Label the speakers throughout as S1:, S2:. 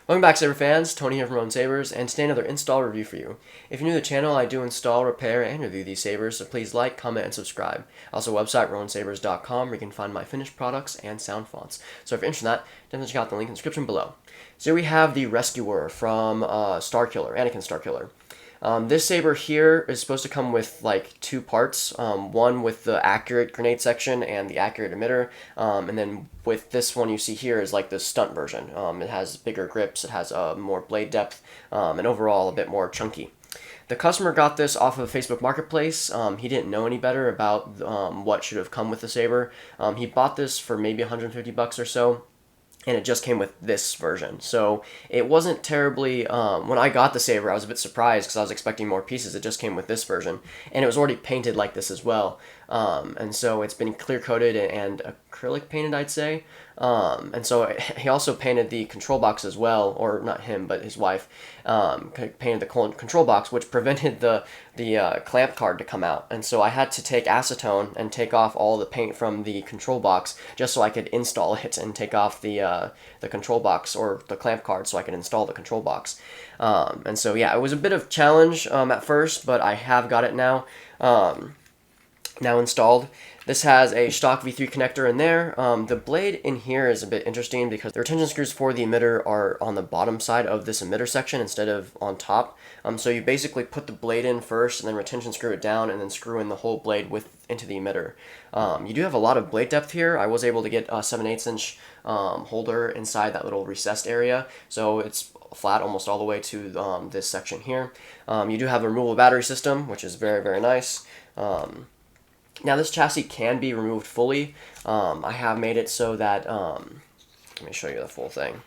S1: Welcome back, Saber fans. Tony here from Ronin Sabers, and today another install review for you. If you're new to the channel, I do install, repair, and review these sabers, so please like, comment, and subscribe. Also, website roninsabers.com where you can find my finished products and sound fonts. So if you're interested in that, definitely check out the link in the description below. So here we have the Rescuer from Starkiller, Anakin Starkiller. This saber here is supposed to come with like two parts, one with the accurate grenade section and the accurate emitter, and then with this one you see here is like the stunt version. It has bigger grips, it has more blade depth, and overall a bit more chunky. The customer got this off of Facebook Marketplace. He didn't know any better about what should have come with the saber. He bought this for maybe 150 bucks or so, and it just came with this version. So it wasn't terribly, when I got the saber, I was a bit surprised because I was expecting more pieces. It just came with this version, and it was already painted like this as well. And so it's been clear coated and acrylic painted, I'd say. And so he also painted the control box as well, or not him, but his wife, painted the control box, which prevented the clamp card to come out. And so I had to take acetone and take off all the paint from the control box just so I could install it and take off the control box or the clamp card so I could install the control box. And so yeah, it was a bit of challenge at first, but I have got it now. Now installed. This has a stock V3 connector in there. The blade in here is a bit interesting because the retention screws for the emitter are on the bottom side of this emitter section instead of on top. So you basically put the blade in first and then retention screw it down and then screw in the whole blade into the emitter. You do have a lot of blade depth here. I was able to get a 7/8 inch holder inside that little recessed area, so it's flat almost all the way to this section here. You do have a removable battery system, which is very, very nice. Now this chassis can be removed fully. I have made it so that, let me show you the full thing.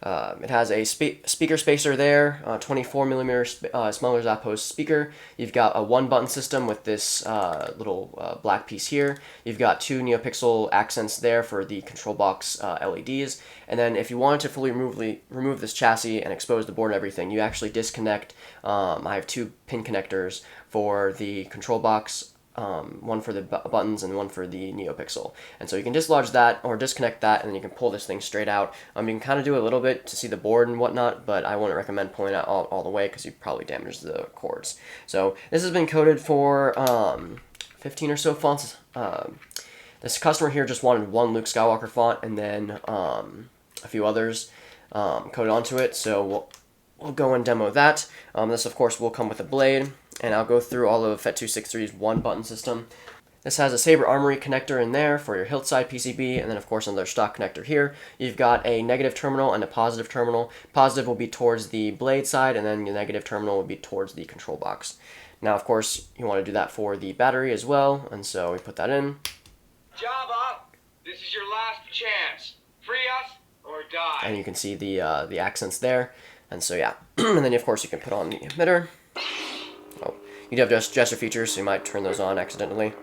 S1: It has a speaker spacer there, 24mm smaller Zappos speaker. You've got a one button system with this little black piece here. You've got two NeoPixel accents there for the control box LEDs. And then if you wanted to fully remove this chassis and expose the board and everything, you actually disconnect. I have two pin connectors for the control box, one for the buttons and one for the NeoPixel. And so you can dislodge that or disconnect that, and then you can pull this thing straight out. You can kind of do a little bit to see the board and whatnot, but I wouldn't recommend pulling it out all the way because you probably damage the cords. So this has been coated for 15 or so fonts. This customer here just wanted one Luke Skywalker font and then a few others coated onto it, so we'll go and demo that. This of course will come with a blade, and I'll go through all of FET263's one button system. This has a Saber Armory connector in there for your hilt side PCB, and then of course another stock connector here. You've got a negative terminal and a positive terminal. Positive will be towards the blade side, and then the negative terminal will be towards the control box. Now of course you want to do that for the battery as well, and so we put that in.
S2: Jabba, this is your last chance. Free us or die.
S1: And you can see the accents there. And so yeah, and then of course you can put on the emitter. Oh, you do have gesture features, so you might turn those on accidentally.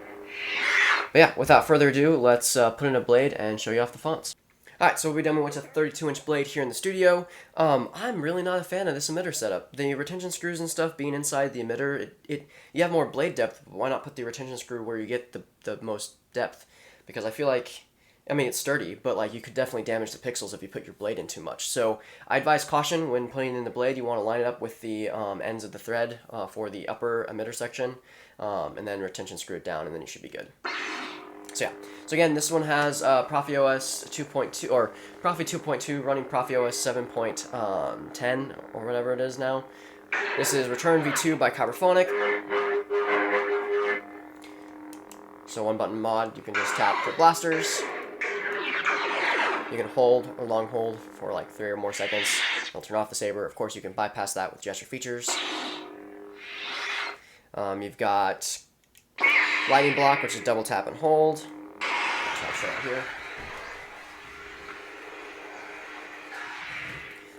S1: But yeah, without further ado, let's put in a blade and show you off the fonts. Alright, so we'll be done with a 32-inch blade here in the studio. I'm really not a fan of this emitter setup. The retention screws and stuff being inside the emitter, you have more blade depth. Why not put the retention screw where you get the most depth? Because I feel like, I mean, it's sturdy, but like you could definitely damage the pixels if you put your blade in too much. So I advise caution when putting in the blade. You want to line it up with the ends of the thread for the upper emitter section, and then retention screw it down, and then you should be good. So yeah. So again, this one has ProffieOS 2.2 or Proffie 2.2 running ProffieOS 7.10 or whatever it is now. This is Return V2 by Kyberphonic. So one button mod, you can just tap for blasters. You can hold or long hold for like 3 or more seconds. It'll turn off the saber. Of course, you can bypass that with gesture features. You've got lightning block, which is double tap and hold. I'll show it here.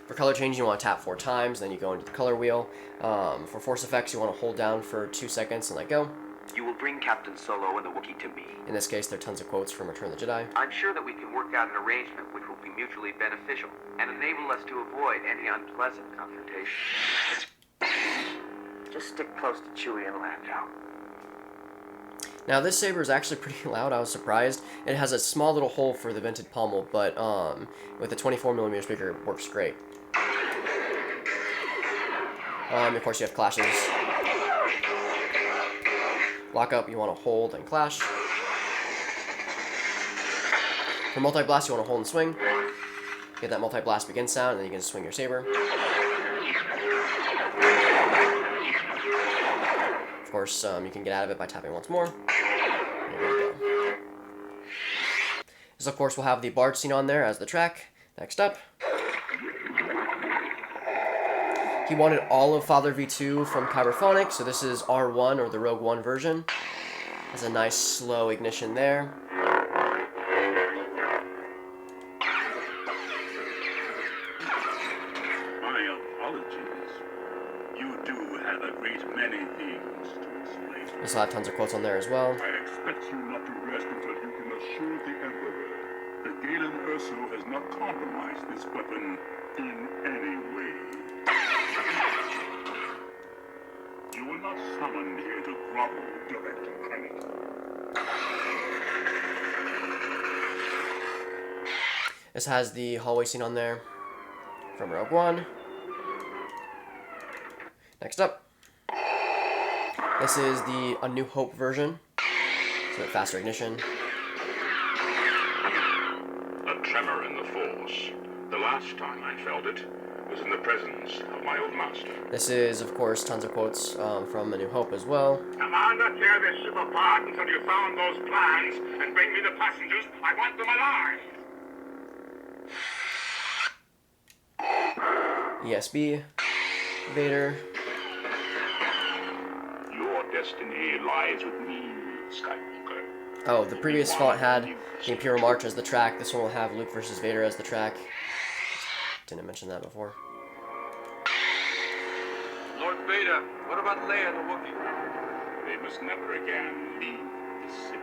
S1: For color change, you want to tap 4 times, then you go into the color wheel. For force effects, you want to hold down for 2 seconds and let go.
S3: You will bring Captain Solo and the Wookiee to me.
S1: In this case, there are tons of quotes from Return of the Jedi.
S3: I'm sure that we can work out an arrangement which will be mutually beneficial and enable us to avoid any unpleasant confrontation. Just stick close to Chewie and Lando.
S1: Now this saber is actually pretty loud. I was surprised. It has a small little hole for the vented pommel, but with the 24mm speaker, it works great. Of course, you have clashes. Lock up, you want to hold and clash. For multi-blast, you want to hold and swing. Get that multi-blast begin sound, and then you can swing your saber. Of course, you can get out of it by tapping once more. There you go. This, of course, will have the Bard scene on there as the track. Next up. He wanted all of Father V2 from Kyberphonic, so this is R1, or the Rogue One version. Has a nice slow ignition there.
S4: My apologies. You do have a great many things to explain.
S1: This will have tons of quotes on there as well.
S4: I expect you not to rest until you can assure the Emperor that Galen Erso has not compromised this weapon in any way. You were not summoned here to grovel, Direct Incarnate.
S1: This has the hallway scene on there from Rogue One. Next up. This is the A New Hope version. So faster ignition.
S4: A tremor in the Force. The last time I felt it was in the presence of my old master.
S1: This is, of course, tons of quotes from A New Hope as well.
S4: Commander, tear this ship apart until you found those plans and bring me the passengers. I want them alive.
S1: ESB, Vader.
S4: Your destiny lies with me, Skywalker.
S1: Oh, the previous font had the Imperial March as the track. This one will have Luke versus Vader as the track. Didn't mention that before.
S2: Lord Vader, what about Leia the Wookiee?
S4: They must never again leave the city.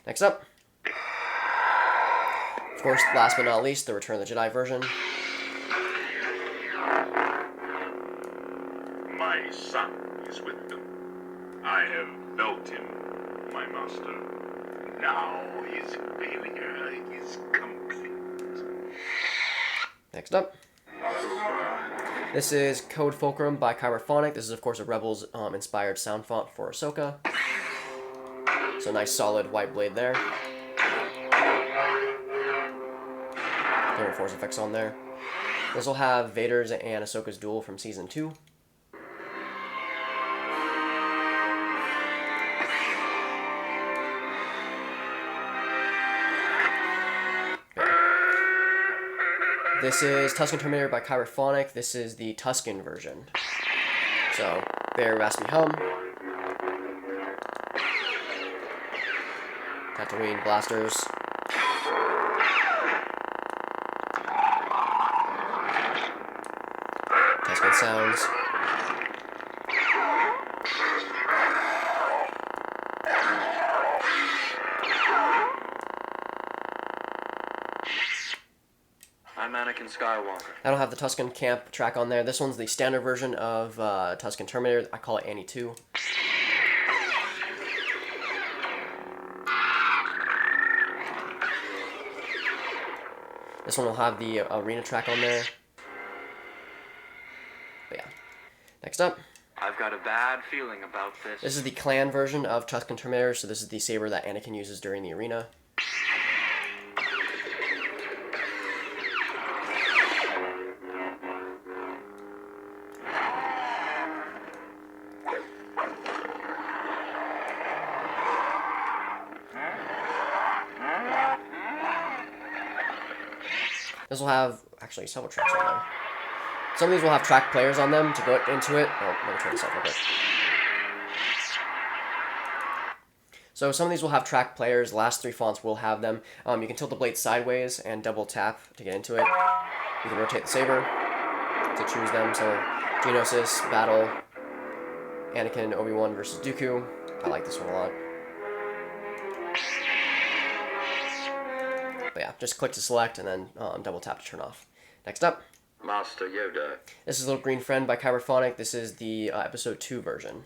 S1: Next up. Of course, last but not least, the Return of the Jedi version.
S4: My son is with them. I have built him, my master. Now his failure is complete.
S1: Next up. This is Code Fulcrum by Kyberphonic. This is, of course, a Rebels inspired sound font for Ahsoka. So nice solid white blade there. Different force effects on there. This will have Vader's and Ahsoka's duel from Season 2. This is Tusken Terminator by Kyberphonic. This is the Tusken version. So, very raspy hum. Tatooine blasters. Tusken sounds.
S5: I'm Anakin Skywalker.
S1: I don't have the Tusken Camp track on there. This one's the standard version of Tusken Terminator. I call it Annie 2. This one will have the arena track on there. But yeah. Next up.
S5: I've got a bad feeling about this.
S1: This is the clan version of Tusken Terminator, so this is the saber that Anakin uses during the arena. This will have, actually, several tracks on there. Some of these will have track players on them to go into it. Oh, let me turn this off real quick. So some of these will have track players. The last three fonts will have them. You can tilt the blade sideways and double tap to get into it. You can rotate the saber to choose them. So Geonosis, Battle, Anakin, Obi-Wan versus Dooku. I like this one a lot. But yeah, just click to select and then double tap to turn off. Next up.
S5: Master Yoda.
S1: This is Little Green Friend by Kyberphonic. This is the episode 2 version.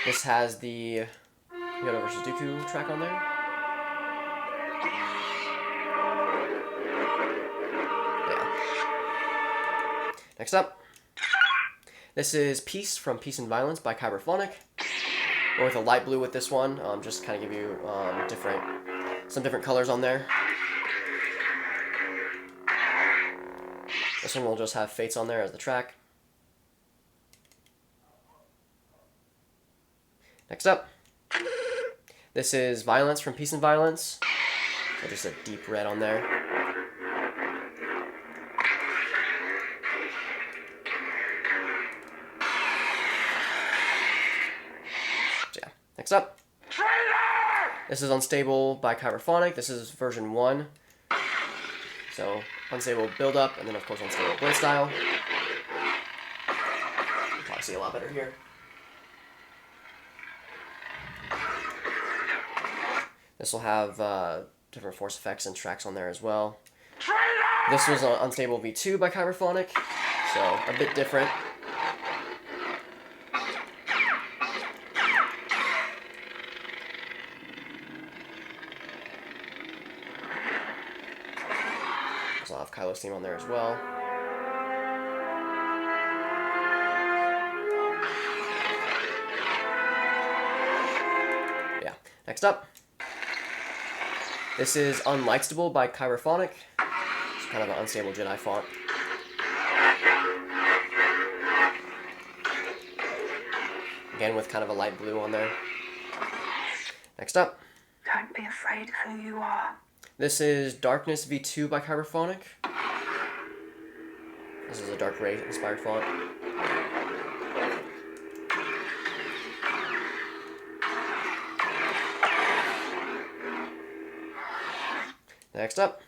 S1: This has the Yoda vs. Dooku track on there. Next up, this is Peace from Peace and Violence by Kyberphonic. We're with a light blue with this one, just to kind of give you some different colors on there. This one will just have Fates on there as the track. Next up, this is Violence from Peace and Violence. So just a deep red on there. Next up, this is Unstable by Kyberphonic. This is version 1. So, Unstable build up, and then of course Unstable blade style. You can probably see a lot better here. This will have different force effects and tracks on there as well. This was Unstable V2 by Kyberphonic, so a bit different. I'll have Kylo's theme on there as well. Yeah. Next up, this is Unlightstable by Kyberphonic. It's kind of an unstable Jedi font. Again, with kind of a light blue on there. Next up,
S6: Don't be afraid of who you are.
S1: this is Darkness V2 by Kyberphonic. This is a Dark Ray inspired font. Next up,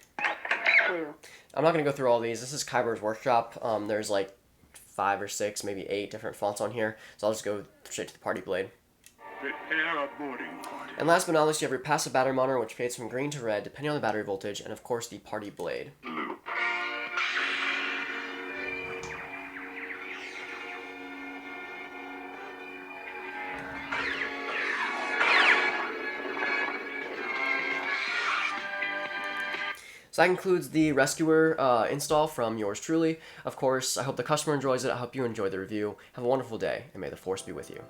S1: I'm not going to go through all these. This is Kyber's Workshop. There's like 5 or 6, maybe 8 different fonts on here. So I'll just go straight to the Party Blade.
S4: Prepare a boarding party.
S1: And last but not least, you have your passive battery monitor, which fades from green to red, depending on the battery voltage, and of course the Party Blade. So that concludes the Rescuer install from yours truly. Of course, I hope the customer enjoys it. I hope you enjoy the review. Have a wonderful day, and may the Force be with you.